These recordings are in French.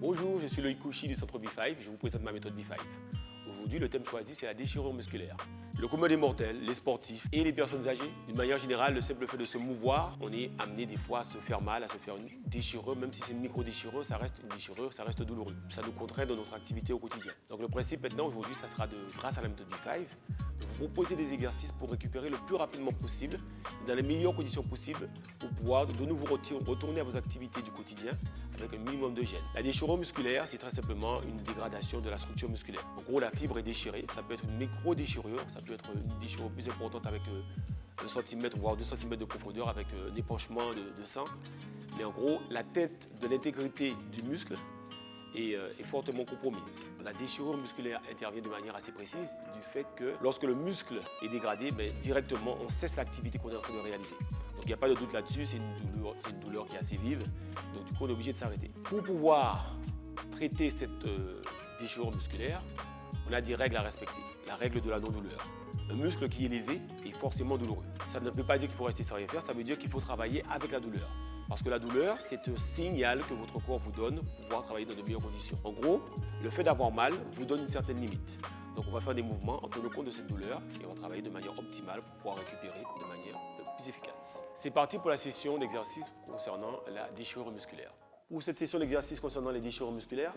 Bonjour, je suis Loïc Kouchi du Centre B5, je vous présente ma méthode B5. Aujourd'hui, le thème choisi, c'est la déchirure musculaire. Le commun des mortels, les sportifs et les personnes âgées, d'une manière générale, le simple fait de se mouvoir, on est amené des fois à se faire mal, à se faire une déchirure, même si c'est une micro-déchirure, ça reste une déchirure, ça reste douloureux. Ça nous contraint dans notre activité au quotidien. Donc le principe maintenant, aujourd'hui, ça sera grâce à la méthode B5, de vous proposer des exercices pour récupérer le plus rapidement possible, dans les meilleures conditions possibles, pour pouvoir de nouveau retourner à vos activités du quotidien avec un minimum de gêne. La déchirure musculaire, c'est très simplement une dégradation de la structure musculaire. En gros, la fibre est déchirée, ça peut être une micro-déchirure, ça peut être une déchirure plus importante avec 1 cm voire 2 cm de profondeur avec un épanchement de sang. Mais en gros, la tête de l'intégrité du muscle est fortement compromise. La déchirure musculaire intervient de manière assez précise du fait que lorsque le muscle est dégradé, directement on cesse l'activité qu'on est en train de réaliser. Donc il n'y a pas de doute là-dessus, c'est une douleur qui est assez vive, donc du coup on est obligé de s'arrêter. Pour pouvoir traiter cette déchirure musculaire, on a des règles à respecter. La règle de la non-douleur. Un muscle qui est lésé est forcément douloureux. Ça ne veut pas dire qu'il faut rester sans rien faire, ça veut dire qu'il faut travailler avec la douleur. Parce que la douleur, c'est un signal que votre corps vous donne pour pouvoir travailler dans de meilleures conditions. En gros, le fait d'avoir mal vous donne une certaine limite. Donc on va faire des mouvements en tenant compte de cette douleur et on va travailler de manière optimale pour pouvoir récupérer de manière plus efficace. C'est parti pour la session d'exercice concernant la déchirure musculaire. Pour cette session d'exercice concernant les déchirures musculaires,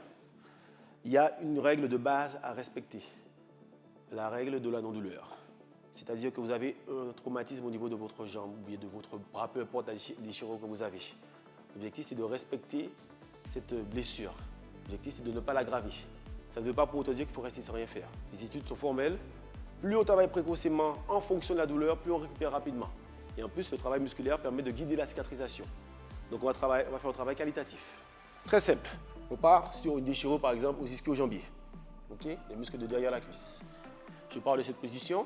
il y a une règle de base à respecter. La règle de la non-douleur. C'est-à-dire que vous avez un traumatisme au niveau de votre jambe ou bien de votre bras, peu importe la déchirure que vous avez. L'objectif, c'est de respecter cette blessure. L'objectif, c'est de ne pas l'aggraver. Ça ne veut pas pour autant dire qu'il faut rester sans rien faire. Les études sont formelles. Plus on travaille précocement en fonction de la douleur, plus on récupère rapidement. Et en plus, le travail musculaire permet de guider la cicatrisation. Donc on va faire un travail qualitatif. Très simple. On part sur une déchirure, par exemple, aux ischio-jambiers. Okay? Les muscles de derrière la cuisse. Je pars de cette position.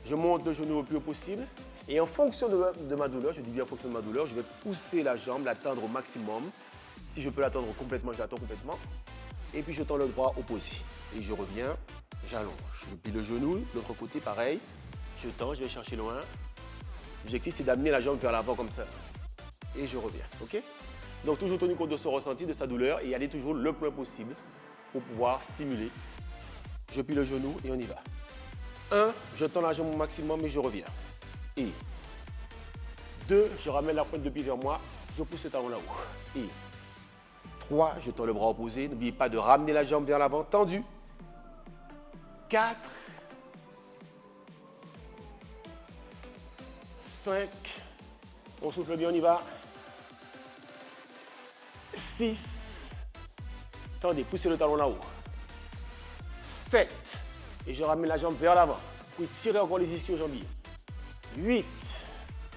Je monte le genou le plus haut possible et en fonction de ma douleur, je dis bien en fonction de ma douleur, je vais pousser la jambe, la tendre au maximum. Si je peux la tendre complètement, je la tends complètement. Et puis je tends le bras opposé. Et je reviens, j'allonge. Je plie le genou, de l'autre côté pareil. Je tends, je vais chercher loin. L'objectif c'est d'amener la jambe vers l'avant comme ça. Et je reviens, ok? Donc toujours tenu compte de son ressenti, de sa douleur et aller toujours le plus possible pour pouvoir stimuler. Je plie le genou et on y va. 1, je tends la jambe au maximum et je reviens. Et 2, je ramène la pointe de pied vers moi, je pousse le talon là-haut. Et 3, je tends le bras opposé. N'oubliez pas de ramener la jambe vers l'avant, tendu. 4, 5, on souffle bien, on y va. 6, tendez, poussez le talon là-haut. 7, et je ramène la jambe vers l'avant. Vous tirez encore les ischio-jambiers. 8,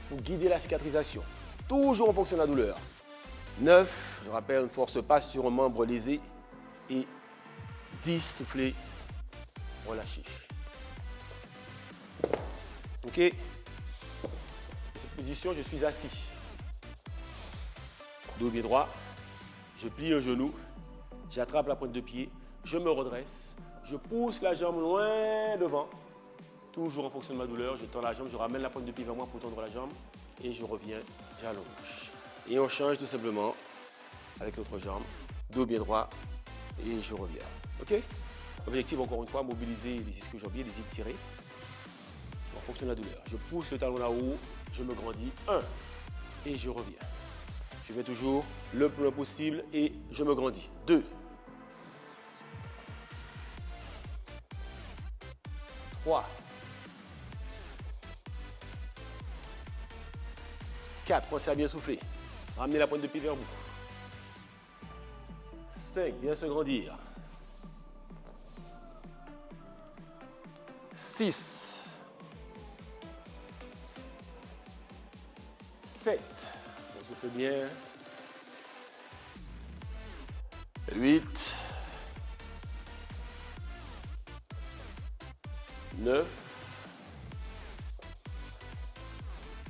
pour guider la cicatrisation. Toujours en fonction de la douleur. 9, je rappelle, ne force pas sur un membre lésé. Et 10, soufflez, relâchez. Ok. Dans cette position, je suis assis. Dos pied droit. Je plie un genou. J'attrape la pointe de pied. Je me redresse. Je pousse la jambe loin devant, toujours en fonction de ma douleur. Je tends la jambe, je ramène la pointe de pied vers moi pour tendre la jambe et je reviens, j'allonge. Et on change tout simplement avec l'autre jambe, dos bien droit et je reviens. Ok? Objectif encore une fois, mobiliser les ischio-jambiers, les étirer en fonction de la douleur. Je pousse le talon là-haut, je me grandis, 1 et je reviens. Je vais toujours le plus loin possible et je me grandis, 2. 3, 4, pensez à bien souffler. Ramenez la pointe de pied vers vous. 5, bien se grandir. 6, 7, on souffle bien. 8, 9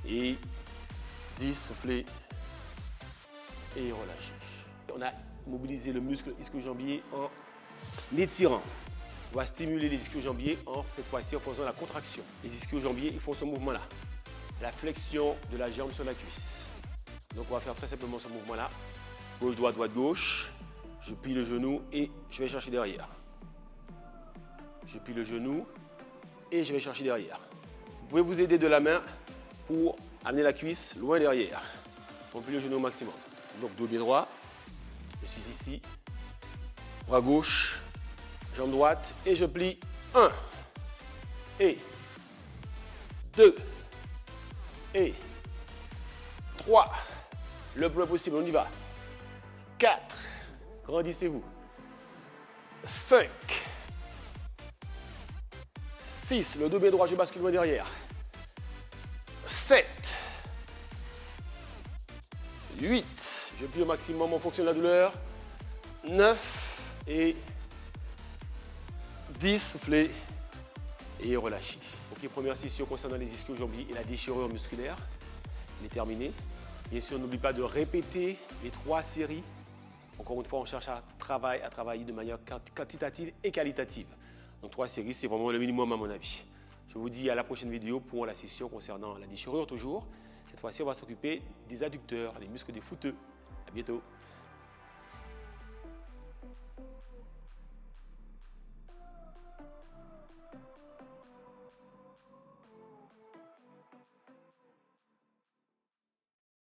et 10, soufflez et relâchez. On a mobilisé le muscle ischio-jambier en l'étirant. On va stimuler les ischio-jambiers cette fois-ci en faisant la contraction. Les ischio-jambiers, ils font ce mouvement-là. La flexion de la jambe sur la cuisse. Donc on va faire très simplement ce mouvement-là. Gauche, droite, gauche. Je plie le genou et je vais chercher derrière. Je plie le genou et je vais chercher derrière. Vous pouvez vous aider de la main pour amener la cuisse loin derrière. On plie le genou au maximum. Donc dos bien droit. Je suis ici. Bras gauche, jambe droite et je plie. 1 et 2 et 3. Le plus possible, on y va. 4. Grandissez-vous. 5. 6. Le dos bien droit, je bascule loin derrière. 7. 8. Je plie au maximum en fonction de la douleur. 9. Et 10. Soufflez et relâchez. Ok, première session concernant les ischio-jambiers et la déchirure musculaire. Elle est terminée. Bien sûr, n'oublie pas de répéter les 3 séries. Encore une fois, on cherche à travailler de manière quantitative et qualitative. Donc 3 séries, c'est vraiment le minimum à mon avis. Je vous dis à la prochaine vidéo pour la session concernant la déchirure toujours. Cette fois-ci, on va s'occuper des adducteurs, les muscles des footeux. À bientôt.